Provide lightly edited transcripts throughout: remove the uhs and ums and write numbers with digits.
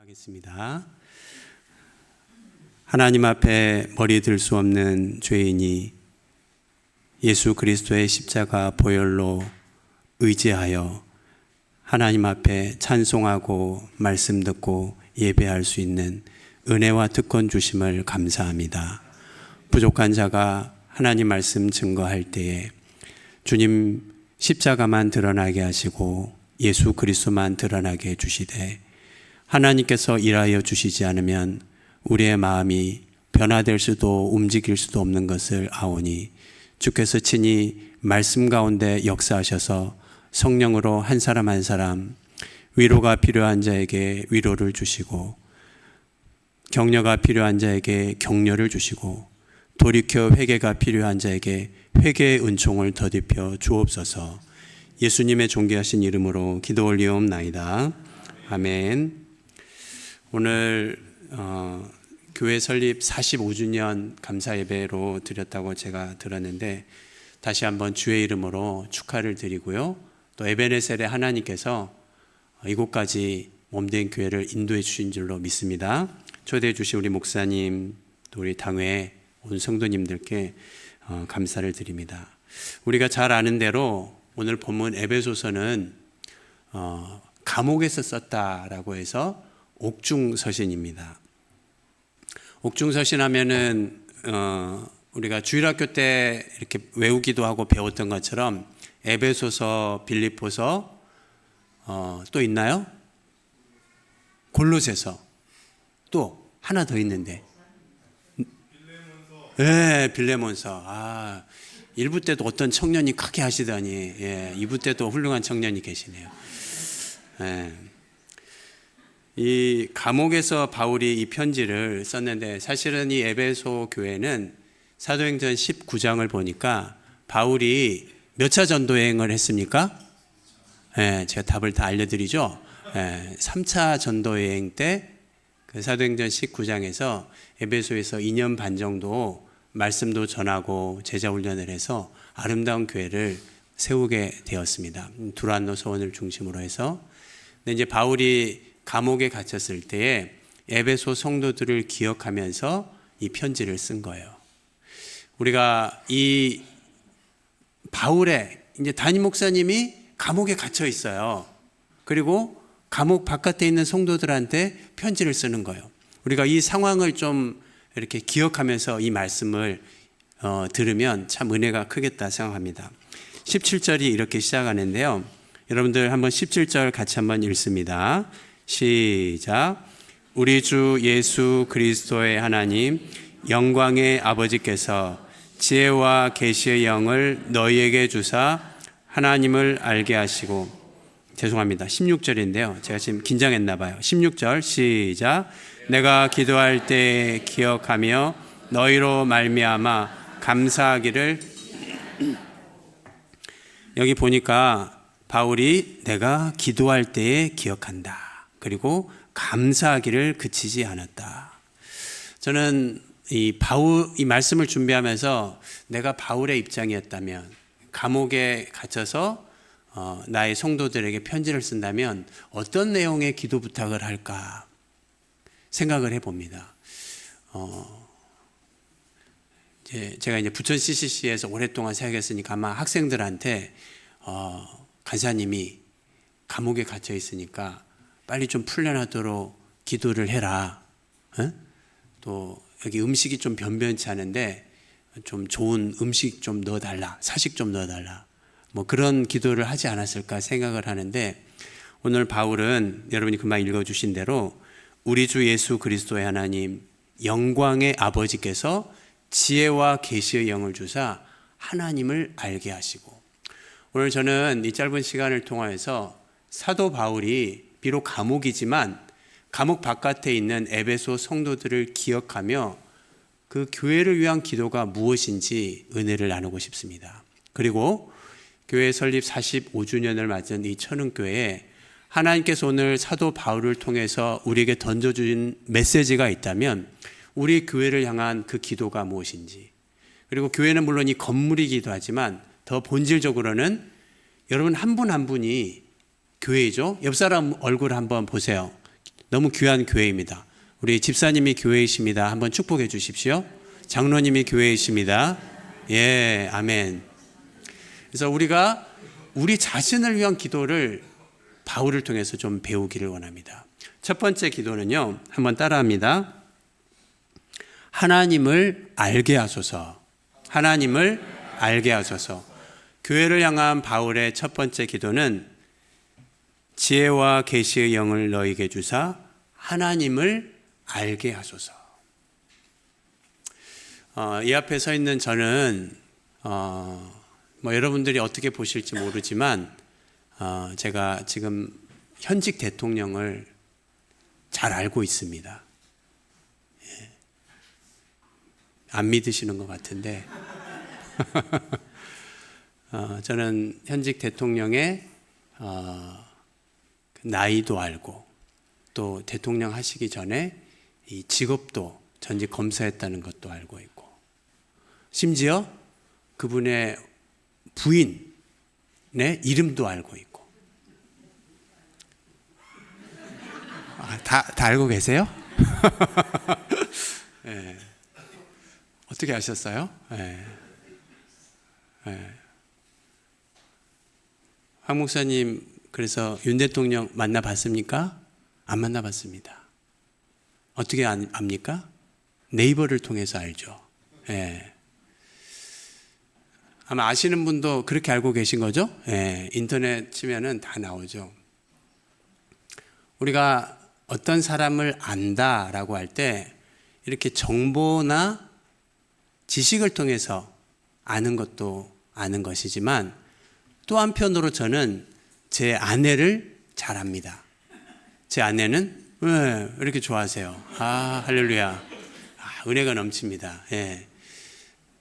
하겠습니다. 하나님 앞에 머리 들 수 없는 죄인이 예수 그리스도의 십자가 보혈로 의지하여 하나님 앞에 찬송하고 말씀 듣고 예배할 수 있는 은혜와 특권 주심을 감사합니다. 부족한 자가 하나님 말씀 증거할 때에 주님 십자가만 드러나게 하시고 예수 그리스도만 드러나게 해주시되 하나님께서 일하여 주시지 않으면 우리의 마음이 변화될 수도 움직일 수도 없는 것을 아오니 주께서 친히 말씀 가운데 역사하셔서 성령으로 한 사람 한 사람 위로가 필요한 자에게 위로를 주시고 격려가 필요한 자에게 격려를 주시고 돌이켜 회개가 필요한 자에게 회개의 은총을 더딥혀 주옵소서. 예수님의 존귀하신 이름으로 기도 올리옵나이다. 아멘. 오늘 교회 설립 45주년 감사 예배로 드렸다고 제가 들었는데 다시 한번 주의 이름으로 축하를 드리고요. 또 에베네셀의 하나님께서 이곳까지 몸된 교회를 인도해 주신 줄로 믿습니다. 초대해 주신 우리 목사님 또 우리 당회 온 성도님들께 감사를 드립니다. 우리가 잘 아는 대로 오늘 본문 에베소서는 감옥에서 썼다라고 해서 옥중서신입니다. 옥중서신 하면은 우리가 주일학교 때 이렇게 외우기도 하고 배웠던 것처럼 에베소서, 빌립보서, 또 있나요? 골로새서, 또 하나 더 있는데, 네, 빌레몬서. 1부 때도 어떤 청년이 크게 하시더니 2부 때도 훌륭한 청년이 계시네요. 이 감옥에서 바울이 이 편지를 썼는데 사실은 이 에베소 교회는 사도행전 19장을 보니까 바울이 몇 차 전도 여행을 했습니까? 제가 답을 다 알려드리죠. 3차 전도 여행 때 그 사도행전 19장에서 에베소에서 2년 반 정도 말씀도 전하고 제자 훈련을 해서 아름다운 교회를 세우게 되었습니다. 두란노 서원을 중심으로 해서. 근데 이제 바울이 감옥에 갇혔을 때에 에베소 성도들을 기억하면서 이 편지를 쓴 거예요. 우리가 이 바울의 이제 담임 목사님이 감옥에 갇혀 있어요. 그리고 감옥 바깥에 있는 성도들한테 편지를 쓰는 거예요. 우리가 이 상황을 좀 이렇게 기억하면서 이 말씀을 들으면 참 은혜가 크겠다 생각합니다. 17절이 이렇게 시작하는데요. 여러분들 한번 17절 같이 한번 읽습니다. 시작. 우리 주 예수 그리스도의 하나님 영광의 아버지께서 지혜와 계시의 영을 너희에게 주사 하나님을 알게 하시고, 죄송합니다. 16절인데요. 제가 지금 긴장했나 봐요. 16절 시작. 내가 기도할 때 기억하며 너희로 말미암아 감사하기를. 여기 보니까 바울이 내가 기도할 때에 기억한다. 그리고 감사하기를 그치지 않았다. 저는 이 말씀을 준비하면서 내가 바울의 입장이었다면, 감옥에 갇혀서 나의 성도들에게 편지를 쓴다면 어떤 내용의 기도 부탁을 할까 생각을 해봅니다. 제가 이제 부천 CCC에서 오랫동안 사역했으니까 아마 학생들한테 간사님이 감옥에 갇혀 있으니까 빨리 좀 풀려나도록 기도를 해라. 또 여기 음식이 좀 변변치 않은데 좀 좋은 음식 좀 넣어달라. 사식 좀 넣어달라. 뭐 그런 기도를 하지 않았을까 생각을 하는데, 오늘 바울은 여러분이 금방 읽어주신 대로 우리 주 예수 그리스도의 하나님 영광의 아버지께서 지혜와 계시의 영을 주사 하나님을 알게 하시고, 오늘 저는 이 짧은 시간을 통하여서 사도 바울이 비록 감옥이지만 감옥 바깥에 있는 에베소 성도들을 기억하며 그 교회를 위한 기도가 무엇인지 은혜를 나누고 싶습니다. 그리고 교회 설립 45주년을 맞은 이 천흥교회에 하나님께서 오늘 사도 바울을 통해서 우리에게 던져주신 메시지가 있다면 우리 교회를 향한 그 기도가 무엇인지, 그리고 교회는 물론 이 건물이기도 하지만 더 본질적으로는 여러분 한 분 한 분이 교회이죠. 옆 사람 얼굴 한번 보세요. 너무 귀한 교회입니다. 우리 집사님이 교회이십니다. 한번 축복해 주십시오. 장로님이 교회이십니다. 예, 아멘. 그래서 우리가 우리 자신을 위한 기도를 바울을 통해서 좀 배우기를 원합니다. 첫 번째 기도는요, 한번 따라합니다. 하나님을 알게 하소서. 하나님을 알게 하소서. 교회를 향한 바울의 첫 번째 기도는 지혜와 계시의 영을 너희에게 주사 하나님을 알게 하소서. 이 앞에 서 있는 저는 여러분들이 어떻게 보실지 모르지만 제가 지금 현직 대통령을 잘 알고 있습니다. 예. 안 믿으시는 것 같은데 저는 현직 대통령의 나이도 알고 또 대통령 하시기 전에 이 직업도 전직 검사했다는 것도 알고 있고 심지어 그분의 부인의 이름도 알고 있고 다 알고 계세요? 네. 어떻게 아셨어요? 네. 네. 황 목사님 그래서 윤 대통령 만나봤습니까? 안 만나봤습니다. 어떻게 압니까? 네이버를 통해서 알죠. 예. 아마 아시는 분도 그렇게 알고 계신 거죠? 예. 인터넷 치면은 다 나오죠. 우리가 어떤 사람을 안다라고 할 때 이렇게 정보나 지식을 통해서 아는 것도 아는 것이지만 또 한편으로 저는 제 아내를 잘 압니다. 제 아내는 왜 이렇게 좋아하세요? 할렐루야. 은혜가 넘칩니다. 예.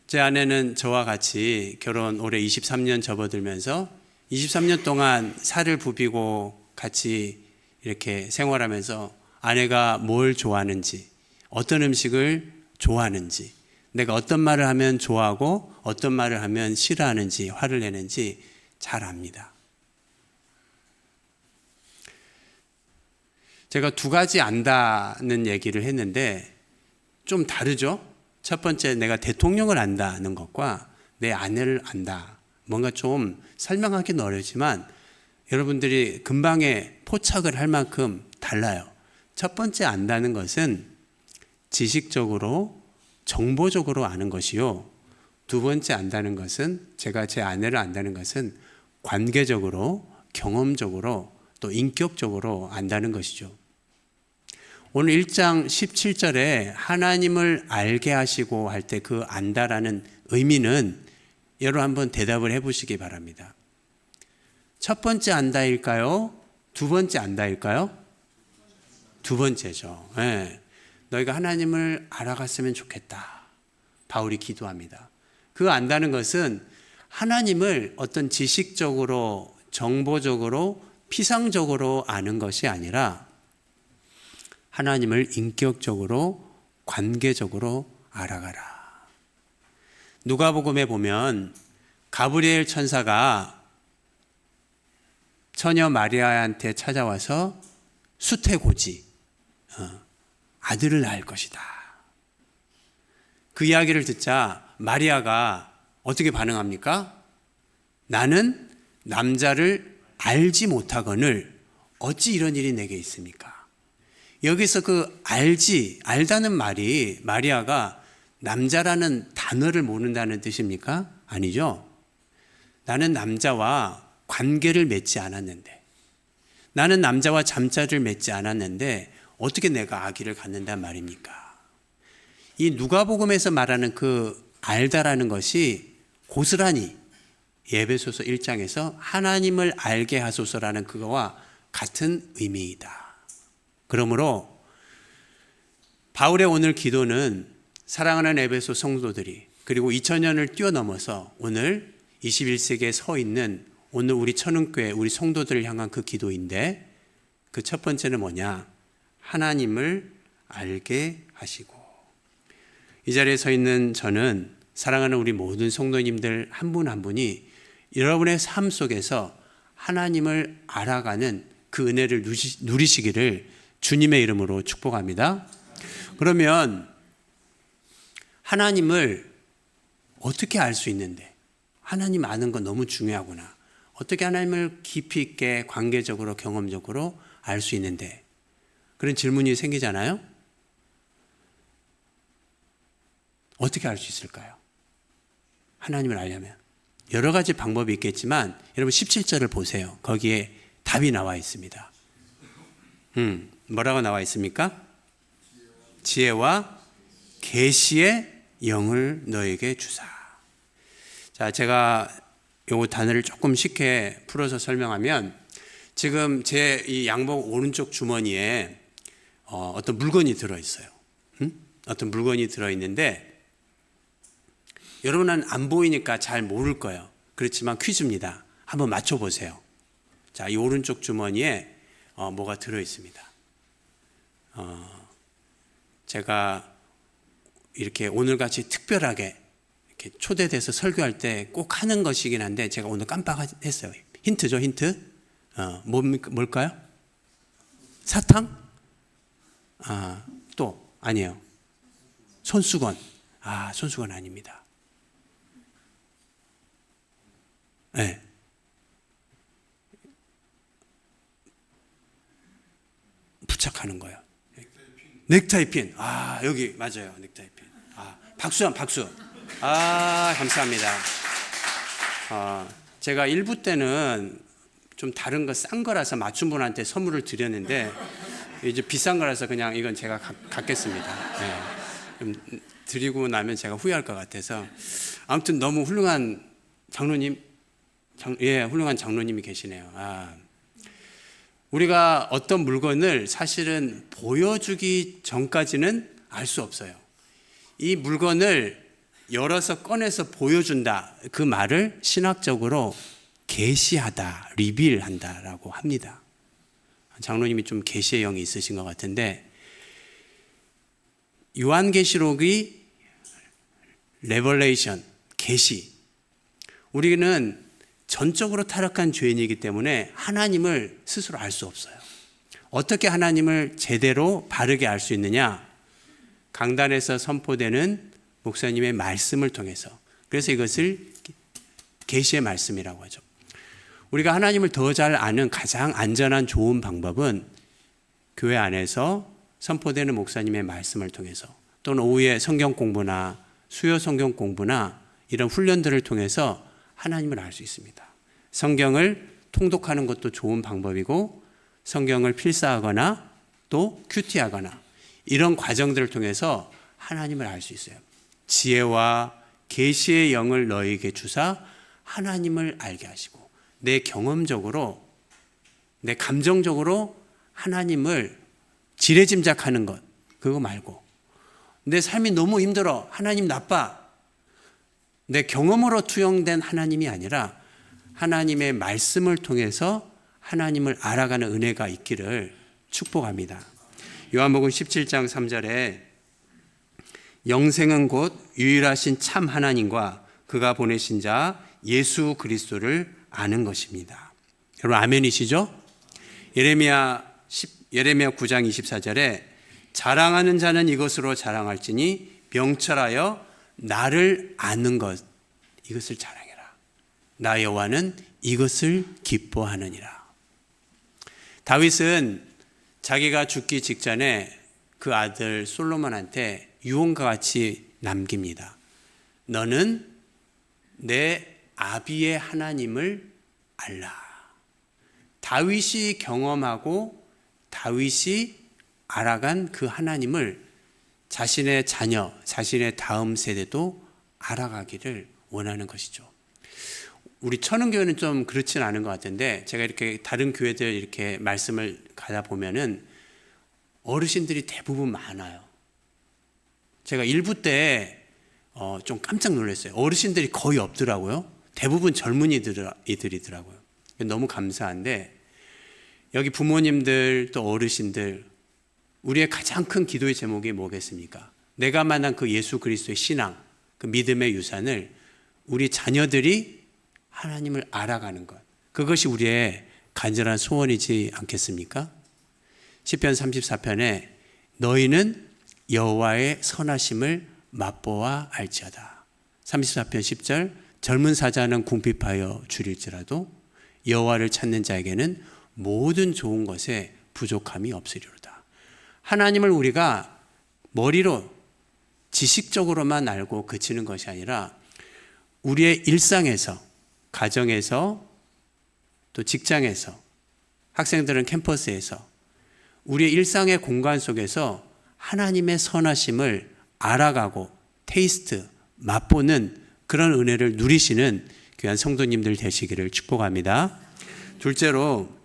제 아내는 저와 같이 결혼 올해 23년 접어들면서 23년 동안 살을 부비고 같이 이렇게 생활하면서 아내가 뭘 좋아하는지, 어떤 음식을 좋아하는지, 내가 어떤 말을 하면 좋아하고 어떤 말을 하면 싫어하는지, 화를 내는지 잘 압니다. 제가 두 가지 안다는 얘기를 했는데 좀 다르죠? 첫 번째 내가 대통령을 안다는 것과 내 아내를 안다. 뭔가 좀 설명하기는 어렵지만 여러분들이 금방에 포착을 할 만큼 달라요. 첫 번째 안다는 것은 지식적으로 정보적으로 아는 것이요. 두 번째 안다는 것은 제가 제 아내를 안다는 것은 관계적으로 경험적으로 또 인격적으로 안다는 것이죠. 오늘 1장 17절에 하나님을 알게 하시고 할 때 그 안다라는 의미는 여러분 한번 대답을 해보시기 바랍니다. 첫 번째 안다일까요? 두 번째 안다일까요? 두 번째죠. 네. 너희가 하나님을 알아갔으면 좋겠다. 바울이 기도합니다. 그 안다는 것은 하나님을 어떤 지식적으로, 정보적으로, 피상적으로 아는 것이 아니라 하나님을 인격적으로, 관계적으로 알아가라. 누가복음에 보면 가브리엘 천사가 처녀 마리아한테 찾아와서 수태고지, 아들을 낳을 것이다. 그 이야기를 듣자 마리아가 어떻게 반응합니까? 나는 남자를 알지 못하거늘 어찌 이런 일이 내게 있습니까? 여기서 그 알다는 말이 마리아가 남자라는 단어를 모른다는 뜻입니까? 아니죠. 나는 남자와 관계를 맺지 않았는데, 나는 남자와 잠자리를 맺지 않았는데 어떻게 내가 아기를 갖는단 말입니까? 이 누가복음에서 말하는 그 알다라는 것이 고스란히 에베소서 1장에서 하나님을 알게 하소서라는 그거와 같은 의미이다. 그러므로 바울의 오늘 기도는 사랑하는 에베소 성도들이 그리고 2000년을 뛰어넘어서 오늘 21세기에 서 있는 오늘 우리 천흥교회 우리 성도들을 향한 그 기도인데 그 첫 번째는 뭐냐? 하나님을 알게 하시고. 이 자리에 서 있는 저는 사랑하는 우리 모든 성도님들 한 분 한 분이 여러분의 삶 속에서 하나님을 알아가는 그 은혜를 누리시기를 주님의 이름으로 축복합니다. 그러면 하나님을 어떻게 알 수 있는데? 하나님 아는 건 너무 중요하구나. 어떻게 하나님을 깊이 있게 관계적으로 경험적으로 알 수 있는데? 그런 질문이 생기잖아요. 어떻게 알 수 있을까요? 하나님을 알려면 여러 가지 방법이 있겠지만 여러분 17절을 보세요. 거기에 답이 나와 있습니다. 뭐라고 나와 있습니까? 지혜와 계시의 영을 너에게 주사. 자, 제가 요 단어를 조금 쉽게 풀어서 설명하면 지금 제 이 양복 오른쪽 주머니에 어떤 물건이 들어있어요. 어떤 물건이 들어있는데 여러분은 안 보이니까 잘 모를 거예요. 그렇지만 퀴즈입니다. 한번 맞춰보세요. 자, 이 오른쪽 주머니에 뭐가 들어있습니다. 제가 이렇게 오늘같이 특별하게 이렇게 초대돼서 설교할 때 꼭 하는 것이긴 한데 제가 오늘 깜빡했어요. 힌트죠, 힌트. 뭘까요? 사탕? 또 아니에요. 손수건. 손수건 아닙니다. 네. 부착하는 거예요. 넥타이 핀. 여기 맞아요. 넥타이 핀. 박수. 감사합니다. 제가 1부 때는 좀 다른 거 싼 거라서 맞춘 분한테 선물을 드렸는데 이제 비싼 거라서 그냥 이건 제가 갖겠습니다. 네. 좀 드리고 나면 제가 후회할 것 같아서 아무튼 너무 훌륭한 장로님, 훌륭한 장로님이 계시네요. 우리가 어떤 물건을 사실은 보여주기 전까지는 알 수 없어요. 이 물건을 열어서 꺼내서 보여준다. 그 말을 신학적으로 계시하다, 리빌한다라고 합니다. 장로님이 좀 계시의 영이 있으신 것 같은데 요한계시록이 레벌레이션, 계시. 우리는 전적으로 타락한 죄인이기 때문에 하나님을 스스로 알 수 없어요. 어떻게 하나님을 제대로 바르게 알 수 있느냐? 강단에서 선포되는 목사님의 말씀을 통해서. 그래서 이것을 계시의 말씀이라고 하죠. 우리가 하나님을 더 잘 아는 가장 안전한 좋은 방법은 교회 안에서 선포되는 목사님의 말씀을 통해서 또는 오후에 성경 공부나 수요 성경 공부나 이런 훈련들을 통해서 하나님을 알 수 있습니다. 성경을 통독하는 것도 좋은 방법이고 성경을 필사하거나 또 큐티하거나 이런 과정들을 통해서 하나님을 알 수 있어요. 지혜와 계시의 영을 너에게 주사 하나님을 알게 하시고 내 경험적으로 내 감정적으로 하나님을 지레짐작하는 것 그거 말고 내 삶이 너무 힘들어 하나님 나빠 내 경험으로 투영된 하나님이 아니라 하나님의 말씀을 통해서 하나님을 알아가는 은혜가 있기를 축복합니다. 요한복음 17장 3절에 영생은 곧 유일하신 참 하나님과 그가 보내신 자 예수 그리스도를 아는 것입니다. 여러분 아멘이시죠? 예레미야 9장 24절에 자랑하는 자는 이것으로 자랑할지니 명철하여 나를 아는 것 이것을 자랑해라. 나 여호와는 이것을 기뻐하느니라. 다윗은 자기가 죽기 직전에 그 아들 솔로몬한테 유언과 같이 남깁니다. 너는 내 아비의 하나님을 알라. 다윗이 경험하고 다윗이 알아간 그 하나님을 자신의 자녀, 자신의 다음 세대도 알아가기를 원하는 것이죠. 우리 천은교회는 좀 그렇지는 않은 것 같은데 제가 이렇게 다른 교회들 이렇게 말씀을 가다 보면은 어르신들이 대부분 많아요. 제가 1부 때 좀 깜짝 놀랐어요. 어르신들이 거의 없더라고요. 대부분 젊은이들이더라고요. 너무 감사한데 여기 부모님들 또 어르신들 우리의 가장 큰 기도의 제목이 뭐겠습니까? 내가 만난 그 예수 그리스도의 신앙, 그 믿음의 유산을 우리 자녀들이 하나님을 알아가는 것. 그것이 우리의 간절한 소원이지 않겠습니까? 시편 34편에 너희는 여호와의 선하심을 맛보아 알지어다. 34편 10절 젊은 사자는 궁핍하여 줄일지라도 여호와를 찾는 자에게는 모든 좋은 것에 부족함이 없으리로다. 하나님을 우리가 머리로 지식적으로만 알고 그치는 것이 아니라 우리의 일상에서, 가정에서, 또 직장에서, 학생들은 캠퍼스에서 우리의 일상의 공간 속에서 하나님의 선하심을 알아가고 테이스트, 맛보는 그런 은혜를 누리시는 귀한 성도님들 되시기를 축복합니다. 둘째로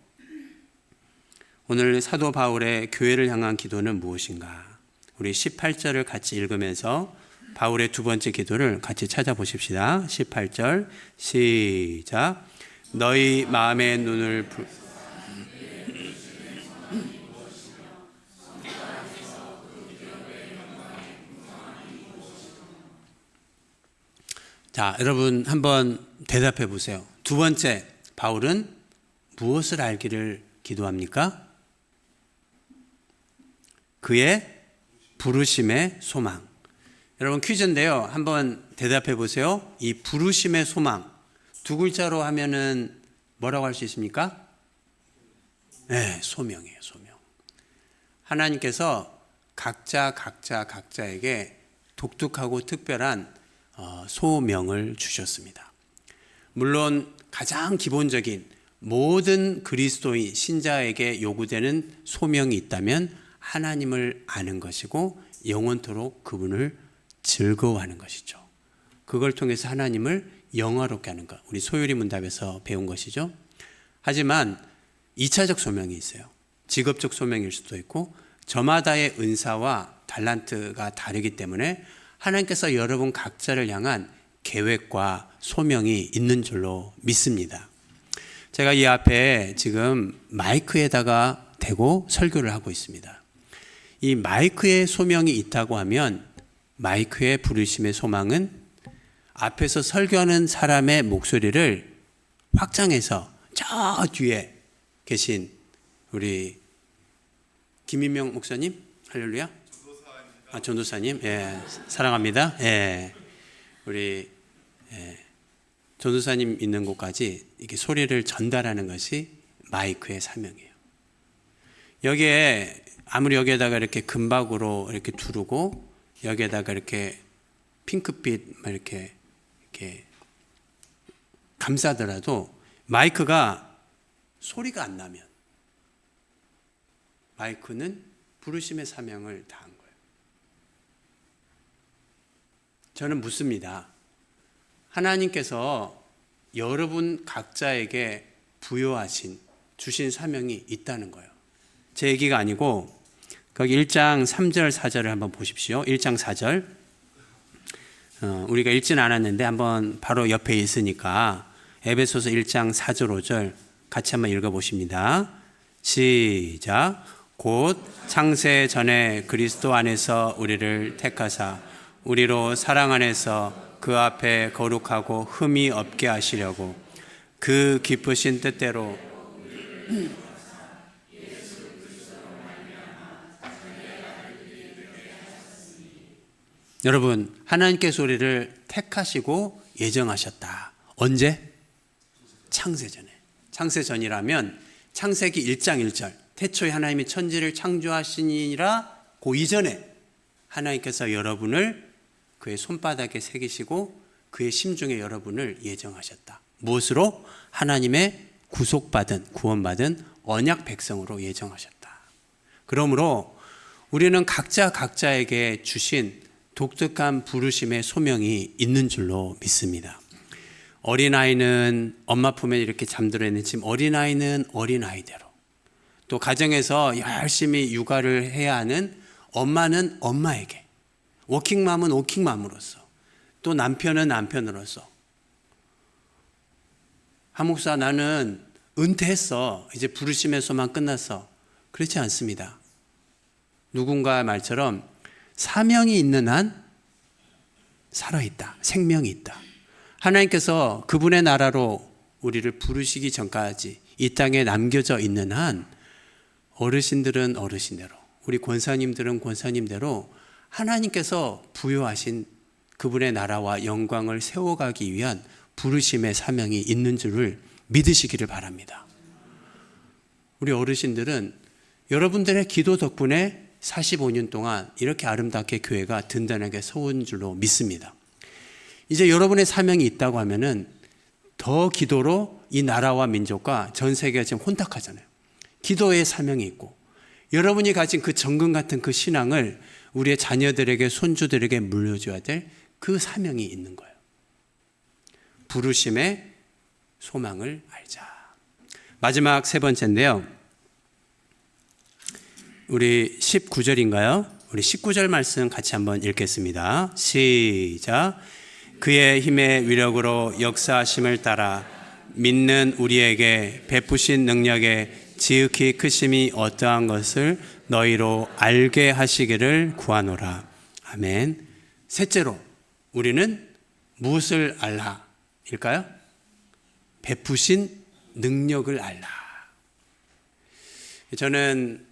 오늘 사도 바울의 교회를 향한 기도는 무엇인가? 우리 18절을 같이 읽으면서 바울의 두 번째 기도를 같이 찾아보십시다. 18절 시작. 너희 마음의 눈을 자, 여러분 한번 대답해 보세요. 두 번째, 바울은 무엇을 알기를 기도합니까? 그의 부르심의 소망. 여러분 퀴즈인데요. 한번 대답해 보세요. 이 부르심의 소망. 두 글자로 하면은 뭐라고 할 수 있습니까? 네, 소명이에요, 소명. 하나님께서 각자에게 독특하고 특별한 소명을 주셨습니다. 물론 가장 기본적인 모든 그리스도인 신자에게 요구되는 소명이 있다면 하나님을 아는 것이고 영원토록 그분을 즐거워하는 것이죠. 그걸 통해서 하나님을 영화롭게 하는 것, 우리 소율이 문답에서 배운 것이죠. 하지만 2차적 소명이 있어요. 직업적 소명일 수도 있고 저마다의 은사와 달란트가 다르기 때문에 하나님께서 여러분 각자를 향한 계획과 소명이 있는 줄로 믿습니다. 제가 이 앞에 지금 마이크에다가 대고 설교를 하고 있습니다. 이 마이크에 소명이 있다고 하면 마이크의 부르심의 소망은 앞에서 설교하는 사람의 목소리를 확장해서 저 뒤에 계신 우리 김인명 목사님, 할렐루야. 전도사님, 예, 사랑합니다. 예, 우리 전도사님 있는 곳까지 이렇게 소리를 전달하는 것이 마이크의 사명이에요. 여기에 아무리 여기에다가 이렇게 금박으로 이렇게 두르고 여기에다가 이렇게 핑크빛 이렇게 감싸더라도 마이크가 소리가 안 나면 마이크는 부르심의 사명을 다한 거예요. 저는 묻습니다. 하나님께서 여러분 각자에게 부여하신 주신 사명이 있다는 거예요. 제 얘기가 아니고 거기 1장 3절 4절을 한번 보십시오. 1장 4절 우리가 읽지는 않았는데 한번 바로 옆에 있으니까 에베소서 1장 4절 5절 같이 한번 읽어보십니다. 시작. 곧 창세 전에 그리스도 안에서 우리를 택하사 우리로 사랑 안에서 그 앞에 거룩하고 흠이 없게 하시려고 그 기쁘신 뜻대로 여러분 하나님께서 우리를 택하시고 예정하셨다. 언제? 창세전에. 창세전이라면 창세기 1장 1절 태초에 하나님이 천지를 창조하시니라 그 이전에 하나님께서 여러분을 그의 손바닥에 새기시고 그의 심중에 여러분을 예정하셨다. 무엇으로? 하나님의 구속받은 구원받은 언약 백성으로 예정하셨다. 그러므로 우리는 각자에게 주신 독특한 부르심의 소명이 있는 줄로 믿습니다. 어린아이는 엄마 품에 이렇게 잠들어 있는 지금 어린아이는 어린아이대로 또 가정에서 열심히 육아를 해야 하는 엄마는 엄마에게 워킹맘은 워킹맘으로서 또 남편은 남편으로서 한목사 나는 은퇴했어. 이제 부르심의 소망 끝났어. 그렇지 않습니다. 누군가 말처럼 사명이 있는 한 살아있다. 생명이 있다. 하나님께서 그분의 나라로 우리를 부르시기 전까지 이 땅에 남겨져 있는 한 어르신들은 어르신대로, 우리 권사님들은 권사님대로 하나님께서 부여하신 그분의 나라와 영광을 세워가기 위한 부르심의 사명이 있는 줄을 믿으시기를 바랍니다. 우리 어르신들은 여러분들의 기도 덕분에 45년 동안 이렇게 아름답게 교회가 든든하게 서온 줄로 믿습니다. 이제 여러분의 사명이 있다고 하면은 더 기도로 이 나라와 민족과 전 세계가 지금 혼탁하잖아요. 기도의 사명이 있고 여러분이 가진 그 정금 같은 그 신앙을 우리의 자녀들에게 손주들에게 물려줘야 될 그 사명이 있는 거예요. 부르심의 소망을 알자. 마지막 세 번째인데요. 우리 19절인가요? 우리 19절 말씀 같이 한번 읽겠습니다. 시작. 그의 힘의 위력으로 역사하심을 따라 믿는 우리에게 베푸신 능력의 지극히 크심이 어떠한 것을 너희로 알게 하시기를 구하노라. 아멘. 셋째로 우리는 무엇을 알라? 일까요? 베푸신 능력을 알라. 저는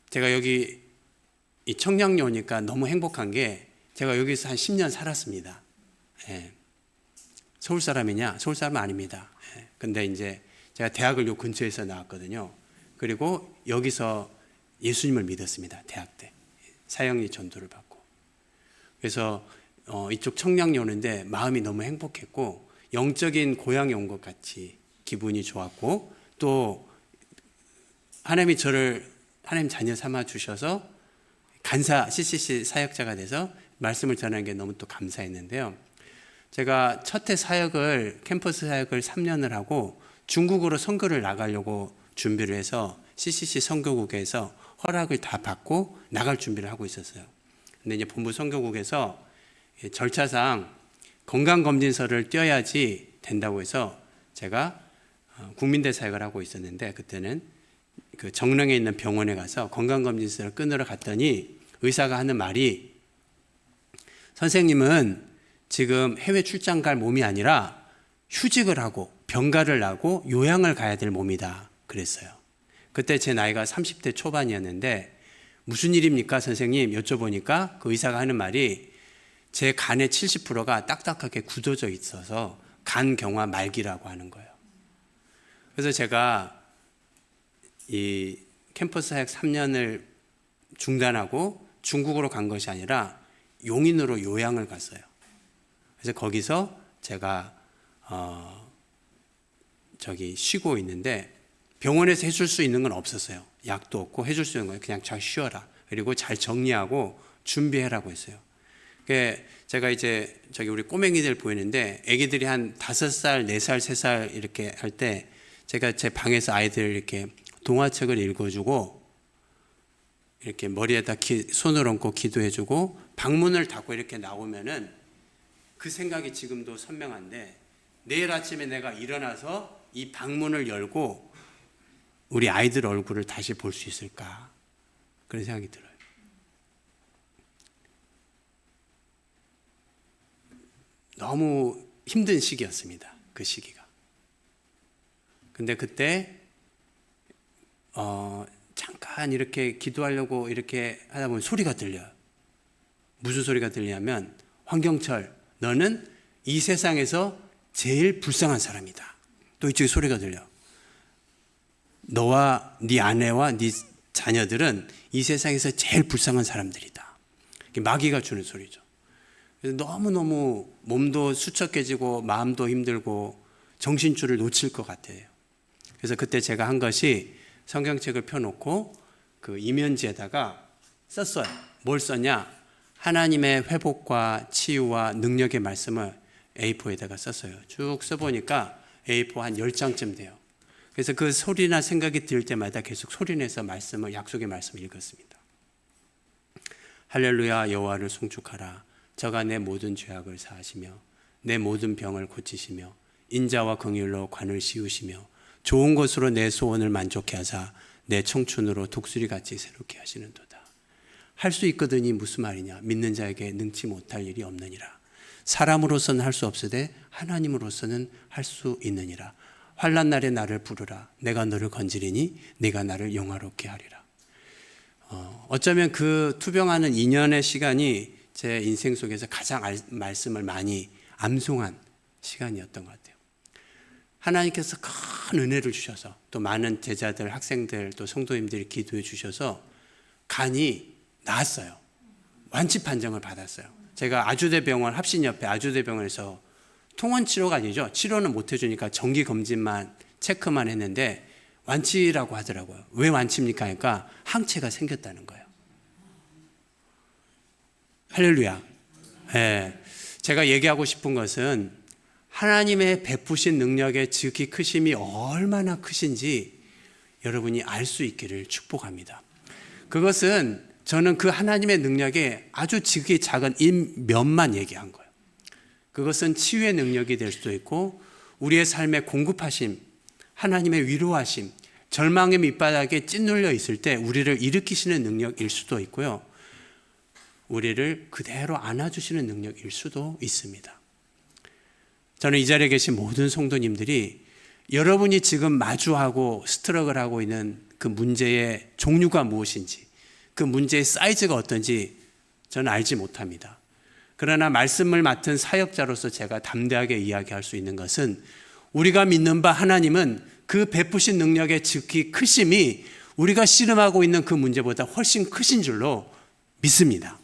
제가 여기 이 청량리 오니까 너무 행복한 게 제가 여기서 한 10년 살았습니다. 예. 서울 사람이냐? 서울 사람 아닙니다. 예. 근데 이제 제가 대학을 요 근처에서 나왔거든요. 그리고 여기서 예수님을 믿었습니다. 대학 때. 사형리 전도를 받고. 그래서 이쪽 청량리 오는데 마음이 너무 행복했고 영적인 고향에 온 것 같이 기분이 좋았고 또 하나님이 저를 하나님 자녀 삼아 주셔서 간사 CCC 사역자가 돼서 말씀을 전하는 게 너무 또 감사했는데요. 제가 첫 해 사역을 캠퍼스 사역을 3년을 하고 중국으로 선교를 나가려고 준비를 해서 CCC 선교국에서 허락을 다 받고 나갈 준비를 하고 있었어요. 근데 이제 본부 선교국에서 절차상 건강검진서를 떼어야지 된다고 해서 제가 국민대 사역을 하고 있었는데 그때는 그 정릉에 있는 병원에 가서 건강검진서를 끊으러 갔더니 의사가 하는 말이 선생님은 지금 해외 출장 갈 몸이 아니라 휴직을 하고 병가를 하고 요양을 가야 될 몸이다 그랬어요. 그때 제 나이가 30대 초반이었는데 무슨 일입니까 선생님? 여쭤보니까 그 의사가 하는 말이 제 간의 70%가 딱딱하게 굳어져 있어서 간경화 말기라고 하는 거예요. 그래서 제가 이 캠퍼스 사역 3년을 중단하고 중국으로 간 것이 아니라 용인으로 요양을 갔어요. 그래서 거기서 제가 쉬고 있는데 병원에서 해줄 수 있는 건 없었어요. 약도 없고 해줄 수 있는 건 그냥 잘 쉬어라. 그리고 잘 정리하고 준비해라고 했어요. 제가 이제 우리 꼬맹이들 보이는데 아기들이 한 5살, 4살, 3살 이렇게 할 때 제가 제 방에서 아이들 이렇게 동화책을 읽어주고 이렇게 머리에다 손을 얹고 기도해주고 방문을 닫고 이렇게 나오면은 그 생각이 지금도 선명한데 내일 아침에 내가 일어나서 이 방문을 열고 우리 아이들 얼굴을 다시 볼 수 있을까? 그런 생각이 들어요. 너무 힘든 시기였습니다. 그 시기가. 근데 그때 잠깐 이렇게 기도하려고 이렇게 하다 보면 소리가 들려요. 무슨 소리가 들리냐면 황경철 너는 이 세상에서 제일 불쌍한 사람이다. 또 이쪽에 소리가 들려. 너와 네 아내와 네 자녀들은 이 세상에서 제일 불쌍한 사람들이다. 마귀가 주는 소리죠. 그래서 너무너무 몸도 수척해지고 마음도 힘들고 정신줄을 놓칠 것 같아요. 그래서 그때 제가 한 것이 성경책을 펴놓고 그 이면지에다가 썼어요. 뭘 썼냐? 하나님의 회복과 치유와 능력의 말씀을 A4에다가 썼어요. 쭉 써보니까 A4 한 10장쯤 돼요. 그래서 그 소리나 생각이 들 때마다 계속 소리내서 말씀을, 약속의 말씀을 읽었습니다. 할렐루야 여호와를 송축하라. 저가 내 모든 죄악을 사하시며 내 모든 병을 고치시며 인자와 긍휼로 관을 씌우시며 좋은 것으로 내 소원을 만족케 하사 내 청춘으로 독수리같이 새롭게 하시는도다. 할 수 있거든이 무슨 말이냐? 믿는 자에게 능치 못할 일이 없느니라. 사람으로서는 할 수 없으되 하나님으로서는 할 수 있느니라. 환난 날에 나를 부르라. 내가 너를 건지리니 네가 나를 영화롭게 하리라. 어쩌면 그 투병하는 2년의 시간이 제 인생 속에서 가장 말씀을 많이 암송한 시간이었던 것 같아요. 하나님께서 큰 은혜를 주셔서 또 많은 제자들, 학생들, 또 성도님들이 기도해 주셔서 간이 나았어요. 완치 판정을 받았어요. 제가 아주대병원, 합신협회 아주대병원에서 통원 치료가 아니죠. 치료는 못 해주니까 정기 검진만 체크만 했는데 완치라고 하더라고요. 왜 완치입니까? 하니까 항체가 생겼다는 거예요. 할렐루야. 네. 제가 얘기하고 싶은 것은 하나님의 베푸신 능력의 지극히 크심이 얼마나 크신지 여러분이 알 수 있기를 축복합니다. 그것은 저는 그 하나님의 능력에 아주 지극히 작은 면만 얘기한 거예요. 그것은 치유의 능력이 될 수도 있고 우리의 삶의 공급하심, 하나님의 위로하심, 절망의 밑바닥에 찐눌려 있을 때 우리를 일으키시는 능력일 수도 있고요. 우리를 그대로 안아주시는 능력일 수도 있습니다. 저는 이 자리에 계신 모든 성도님들이 여러분이 지금 마주하고 스트러글하고 있는 그 문제의 종류가 무엇인지, 그 문제의 사이즈가 어떤지 저는 알지 못합니다. 그러나 말씀을 맡은 사역자로서 제가 담대하게 이야기할 수 있는 것은 우리가 믿는 바 하나님은 그 베푸신 능력의 지극히 크심이 우리가 씨름하고 있는 그 문제보다 훨씬 크신 줄로 믿습니다.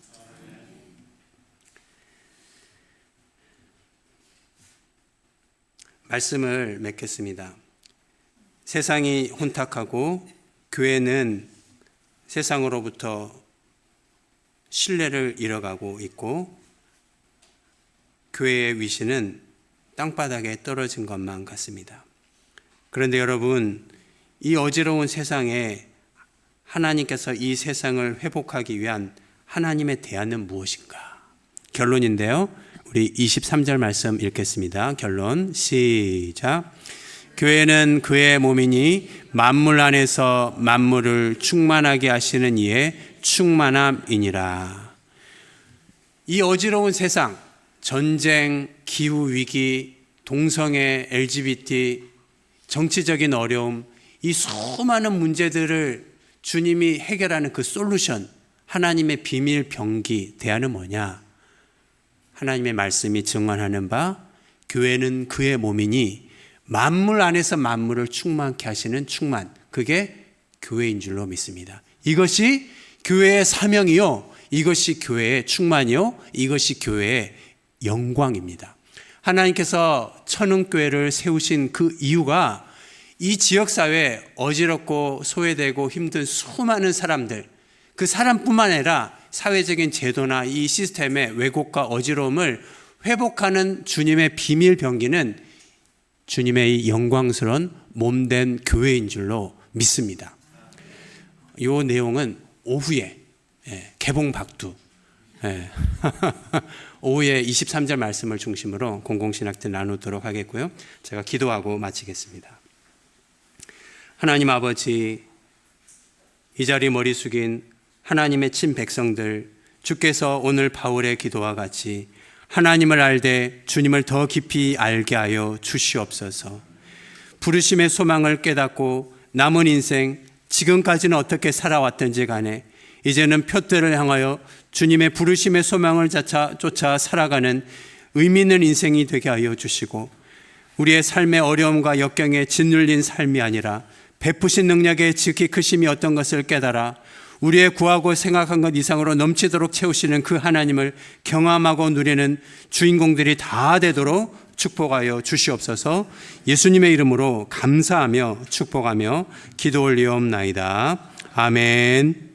말씀을 맺겠습니다. 세상이 혼탁하고 교회는 세상으로부터 신뢰를 잃어가고 있고 교회의 위신은 땅바닥에 떨어진 것만 같습니다. 그런데 여러분, 이 어지러운 세상에 하나님께서 이 세상을 회복하기 위한 하나님의 대안은 무엇인가? 결론인데요. 우리 23절 말씀 읽겠습니다. 결론 시작. 교회는 그의 몸이니 만물 안에서 만물을 충만하게 하시는 이의 충만함이니라. 이 어지러운 세상, 전쟁, 기후위기, 동성애, LGBT, 정치적인 어려움, 이 수많은 문제들을 주님이 해결하는 그 솔루션, 하나님의 비밀 병기, 대안은 뭐냐? 하나님의 말씀이 증언하는 바 교회는 그의 몸이니 만물 안에서 만물을 충만케 하시는 충만, 그게 교회인 줄로 믿습니다. 이것이 교회의 사명이요, 이것이 교회의 충만이요, 이것이 교회의 영광입니다. 하나님께서 천흥교회를 세우신 그 이유가 이 지역사회에 어지럽고 소외되고 힘든 수많은 사람들, 그 사람뿐만 아니라 사회적인 제도나 이 시스템의 왜곡과 어지러움을 회복하는 주님의 비밀 병기는 주님의 영광스러운 몸된 교회인 줄로 믿습니다. 이 내용은 오후에 개봉박두 오후에 23절 말씀을 중심으로 공공신학들 나누도록 하겠고요. 제가 기도하고 마치겠습니다. 하나님 아버지, 이 자리 머리 숙인 하나님의 친 백성들, 주께서 오늘 바울의 기도와 같이 하나님을 알되 주님을 더 깊이 알게 하여 주시옵소서. 부르심의 소망을 깨닫고 남은 인생 지금까지는 어떻게 살아왔든지 간에 이제는 표대를 향하여 주님의 부르심의 소망을 쫓아 살아가는 의미 있는 인생이 되게 하여 주시고, 우리의 삶의 어려움과 역경에 짓눌린 삶이 아니라 베푸신 능력의 지극히 크심이 어떤 것을 깨달아 우리의 구하고 생각한 것 이상으로 넘치도록 채우시는 그 하나님을 경험하고 누리는 주인공들이 다 되도록 축복하여 주시옵소서. 예수님의 이름으로 감사하며 축복하며 기도 올리옵나이다. 아멘.